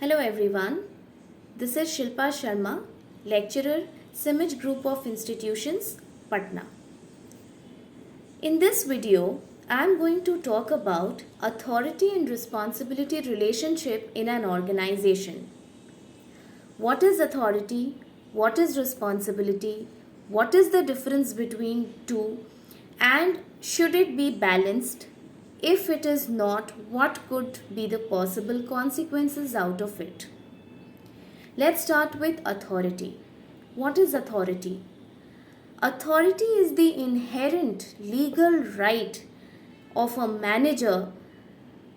Hello everyone, this is Shilpa Sharma, lecturer, Cimage Group of Institutions, Patna. In this video, I am going to talk about authority and responsibility relationship in an organization. What is authority? What is responsibility? What is the difference between two? And should it be balanced? If it is not, what could be the possible consequences out of it? Let's start with authority. What is authority? Authority is the inherent legal right of a manager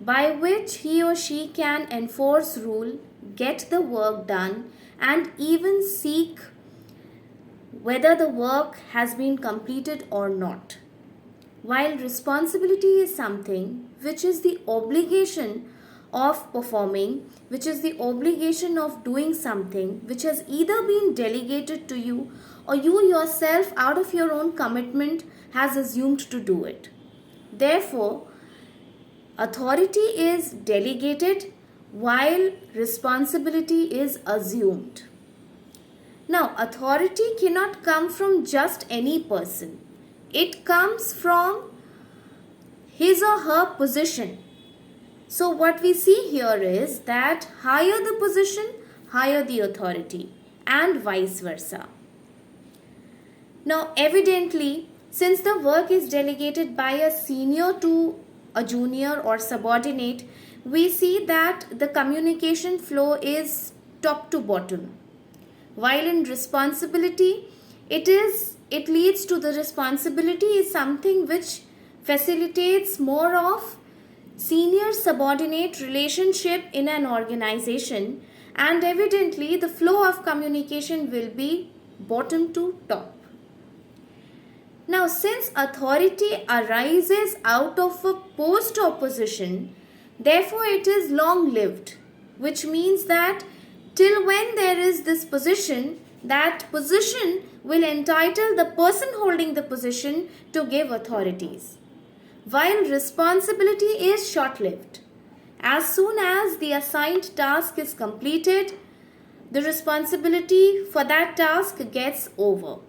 by which he or she can enforce rule, get the work done, and even seek whether the work has been completed or not. While responsibility is something which is the obligation of performing, which is the obligation of doing something which has either been delegated to you or you yourself out of your own commitment has assumed to do it. Therefore, authority is delegated while responsibility is assumed. Now, authority cannot come from just any person. It comes from his or her position. So what we see here is that higher the position, higher the authority, and vice versa. Now evidently, since the work is delegated by a senior to a junior or subordinate, we see that the communication flow is top to bottom. While in responsibility, it leads to the responsibility is something which facilitates more of senior subordinate relationship in an organization, and evidently the flow of communication will be bottom to top. Now, since authority arises out of a post or position, therefore it is long lived, which means that till when there is this position, that position will entitle the person holding the position to give authorities. While responsibility is short-lived. As soon as the assigned task is completed, the responsibility for that task gets over.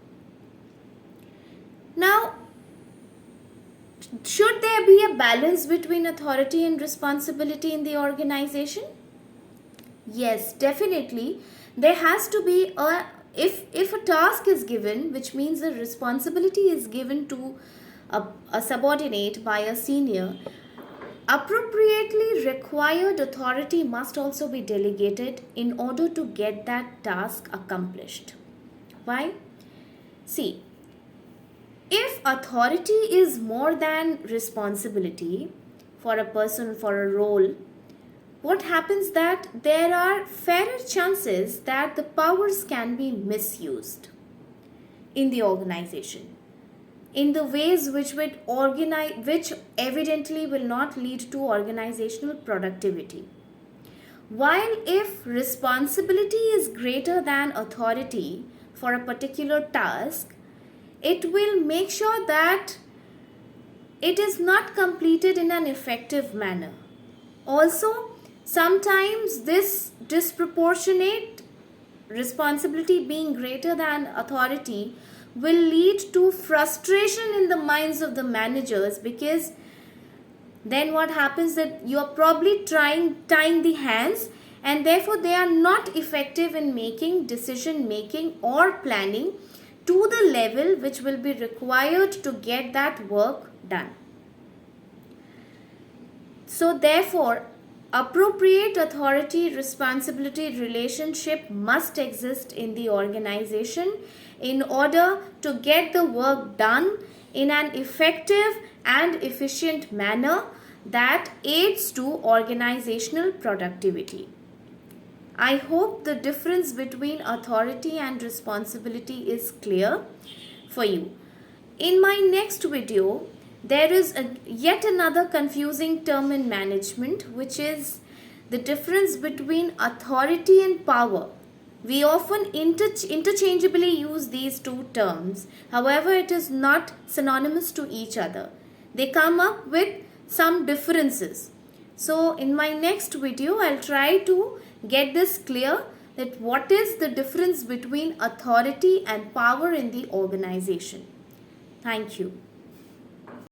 Now, should there be a balance between authority and responsibility in the organization? Yes, definitely. There has to be if a task is given, which means the responsibility is given to a subordinate by a senior, appropriately required authority must also be delegated in order to get that task accomplished. Why? See, if authority is more than responsibility for a person, for a role, what happens that there are fairer chances that the powers can be misused in the organization in the ways which evidently will not lead to organizational productivity. While if responsibility is greater than authority for a particular task, it will make sure that it is not completed in an effective manner. Also, sometimes this disproportionate responsibility being greater than authority will lead to frustration in the minds of the managers, because then what happens that you are probably tying the hands, and therefore they are not effective in making decision making or planning to the level which will be required to get that work done. So therefore, appropriate authority responsibility relationship must exist in the organization in order to get the work done in an effective and efficient manner that aids to organizational productivity. I hope the difference between authority and responsibility is clear for you. In my next video, there is yet another confusing term in management, which is the difference between authority and power. We often interchangeably use these two terms. However, it is not synonymous to each other. They come up with some differences. So in my next video, I'll try to Get this clear that what is the difference between authority and power in the organization. Thank you.